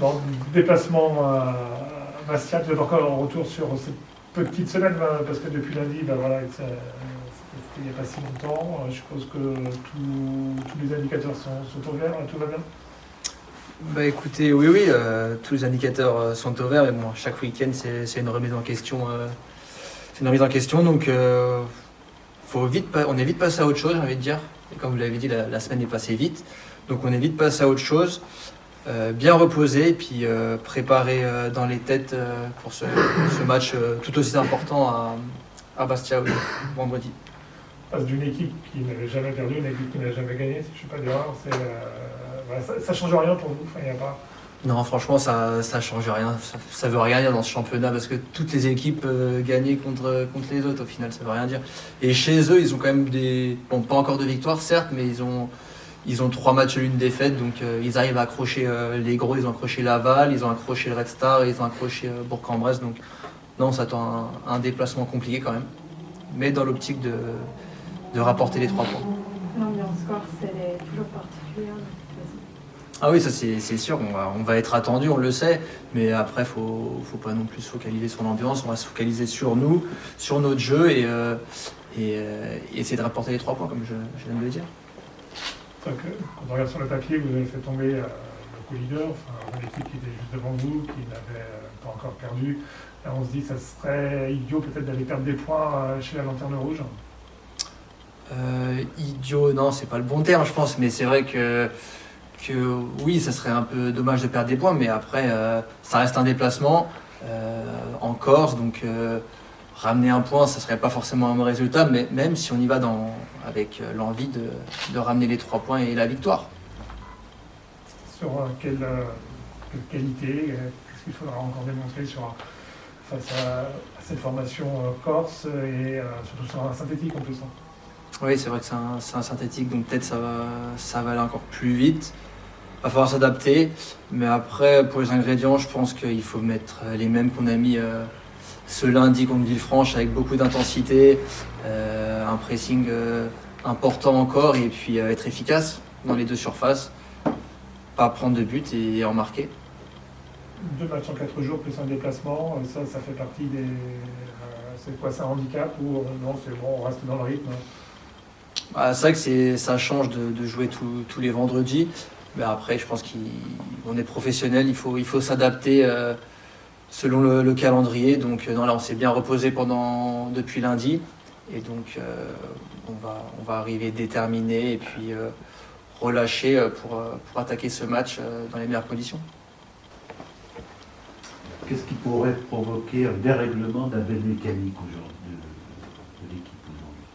Bon, déplacement à Bastia, vous êtes encore en retour sur cette petite semaine, parce que depuis lundi, voilà, c'était il n'y a pas si longtemps. Je suppose que tous les indicateurs sont au vert, tout va bien? Écoutez, oui, tous les indicateurs sont au vert, mais bon, chaque week-end c'est une remise en question. C'est une remise en question, donc on est vite passé à autre chose, j'ai envie de dire. Et comme vous l'avez dit, la semaine est passée vite, donc on est vite passé à autre chose. Bien reposé et puis préparé dans les têtes pour ce match tout aussi important à Bastia vendredi. Passe d'une équipe qui n'avait jamais perdu, une équipe qui n'a jamais gagné, si je ne suis pas d'erreur, ça ne change rien pour vous, y a pas... Non, franchement, ça change rien. Ça veut rien dire dans ce championnat parce que toutes les équipes gagnaient contre les autres au final, ça veut rien dire. Et chez eux, ils ont quand même pas encore de victoire certes, mais ils ont 3 matchs l'une défaite, donc ils arrivent à accrocher les gros. Ils ont accroché Laval, ils ont accroché le Red Star, ils ont accroché Bourg-en-Bresse. Donc non, on s'attend à un déplacement compliqué quand même, mais dans l'optique de rapporter les 3 points. L'ambiance corse, elle est toujours particulière. Ah oui, ça c'est sûr, on va être attendu, on le sait, mais après, faut pas non plus se focaliser sur l'ambiance, on va se focaliser sur nous, sur notre jeu et essayer de rapporter les 3 points, comme je viens de le dire. Donc, quand on regarde sur le papier, vous avez fait tomber le co-leader, l'équipe qui était juste devant vous, qui n'avait pas encore perdu. Là, on se dit que ça serait idiot peut-être d'aller perdre des points chez la Lanterne Rouge. Idiot, non, c'est pas le bon terme, je pense, mais c'est vrai que oui, ça serait un peu dommage de perdre des points, mais après, ça reste un déplacement en Corse, donc ramener un point, ça serait pas forcément un mauvais résultat, mais même si on y va avec l'envie de ramener les 3 points et la victoire. Sur quelle qualité, qu'est-ce qu'il faudra encore démontrer face à cette formation corse et surtout sur un synthétique en plus. Oui, c'est vrai que c'est un synthétique, donc peut-être ça va aller encore plus vite. Il va falloir s'adapter, mais après, pour les ingrédients, je pense qu'il faut mettre les mêmes qu'on a mis ce lundi contre Villefranche avec beaucoup d'intensité, un pressing important encore et puis être efficace dans les 2 surfaces, pas prendre de but et en marquer. 2 matchs en 4 jours plus un déplacement, ça fait partie des... c'est quoi, c'est un handicap ou non, c'est bon, on reste dans le rythme? C'est vrai que ça change de jouer tous les vendredis, mais après je pense qu'on est professionnel, il faut s'adapter selon le calendrier. Donc là on s'est bien reposé depuis lundi et donc on va arriver déterminé et puis relâché pour attaquer ce match dans les meilleures conditions. Qu'est-ce qui pourrait provoquer un dérèglement de la belle mécanique aujourd'hui de l'équipe aujourd'hui?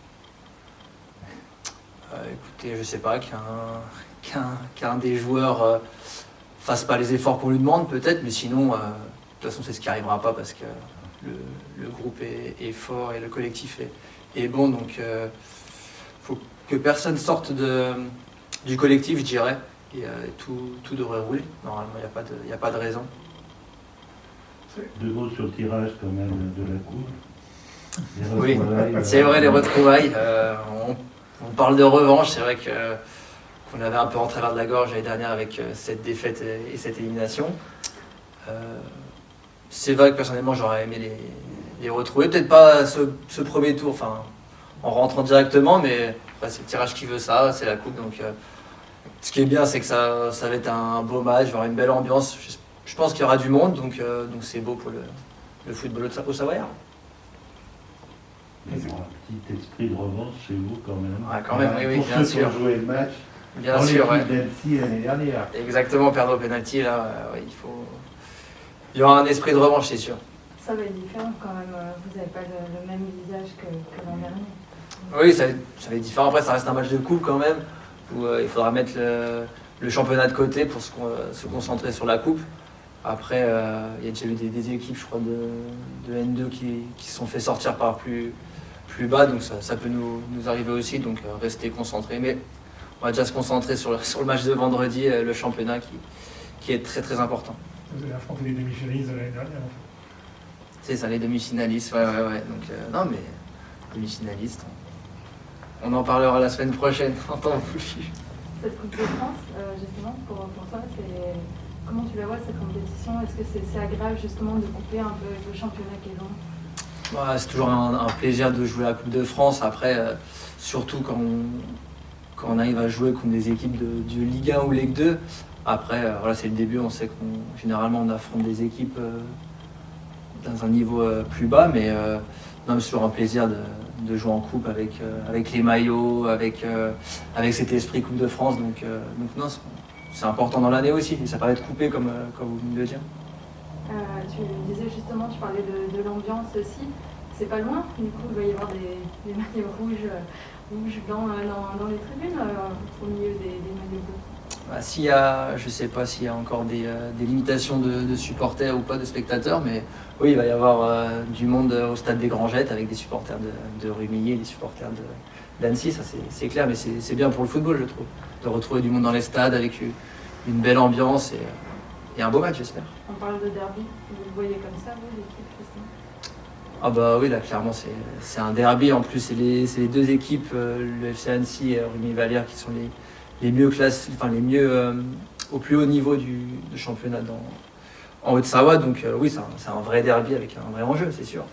Écoutez, je sais pas, qu'un des joueurs fasse pas les efforts qu'on lui demande peut-être, mais sinon, de toute façon c'est ce qui arrivera pas parce que le groupe est fort et le collectif est bon, donc faut que personne sorte du collectif, je dirais, et tout devrait rouler. Normalement, il n'y a pas de raison. 2 mots sur le tirage quand même de la coupe. Oui, c'est vrai, les retrouvailles. On parle de revanche, c'est vrai qu'on avait un peu en travers de la gorge l'année dernière avec cette défaite et cette élimination. C'est vrai que personnellement j'aurais aimé les retrouver, peut-être pas ce premier tour, en rentrant directement, mais après, c'est le tirage qui veut ça, c'est la coupe. Donc ce qui est bien, c'est que ça va être un beau match, il va y avoir une belle ambiance. Je pense qu'il y aura du monde, donc c'est beau pour le football au Savoyard. Il y a un petit esprit de revanche chez vous quand même. Ouais, quand même, oui, pour bien ceux sûr. qui ont joué le match Bien dans sûr, l'équipe d'Annecy l'année dernière. Exactement, perdre au pénalty, là, il y aura un esprit de revanche, c'est sûr. Ça va être différent quand même, vous n'avez pas le même visage que l'an dernier. Oui, ça va être différent. Après, ça reste un match de coupe quand même, où il faudra mettre le championnat de côté pour se concentrer sur la coupe. Après, il y a déjà eu des équipes, je crois, de N2 qui se sont fait sortir par plus bas, donc ça peut nous arriver aussi, donc rester concentré. Mais on va déjà se concentrer sur le match de vendredi, le championnat qui est très très important. Vous avez affronté les demi-finalistes de l'année dernière en fait. C'est ça, les demi-finalistes, ouais. Donc, non, mais demi-finalistes, on en parlera la semaine prochaine, en temps voulu. Cette Coupe de France, justement, pour toi, comment tu la vois cette compétition? Est-ce que c'est agréable justement de couper un peu avec le championnat qui est long? Ouais, c'est toujours un plaisir de jouer la Coupe de France. Après, surtout quand on arrive à jouer contre des équipes de Ligue 1 ou Ligue 2. Après, voilà, c'est le début. On sait qu'on généralement on affronte des équipes dans un niveau plus bas, mais non, c'est toujours un plaisir de jouer en coupe avec les maillots, avec cet esprit Coupe de France. Donc non, c'est important dans l'année aussi. Et ça permet de couper comme vous venez de le dire. Tu disais justement, tu parlais de l'ambiance aussi. C'est pas loin, du coup, il va y avoir des maillots rouges, blancs dans les tribunes, au milieu des maillots bleus. Bah, je ne sais pas s'il y a encore des limitations de supporters ou pas, de spectateurs, mais oui, il va y avoir du monde au stade des Grangettes avec des supporters de Rumilly, des supporters d'Annecy, ça c'est clair, mais c'est bien pour le football, je trouve, de retrouver du monde dans les stades avec une belle ambiance et un beau match, j'espère. On parle de derby, vous le voyez comme ça, vous, l'équipe, justement? Ah bah oui, là clairement c'est un derby, en plus c'est les deux équipes, le FC Annecy et Rumilly-Vallière, qui sont les mieux classés, enfin les mieux au plus haut niveau du championnat en Haute-Savoie, donc oui c'est un vrai derby avec un vrai enjeu, c'est sûr.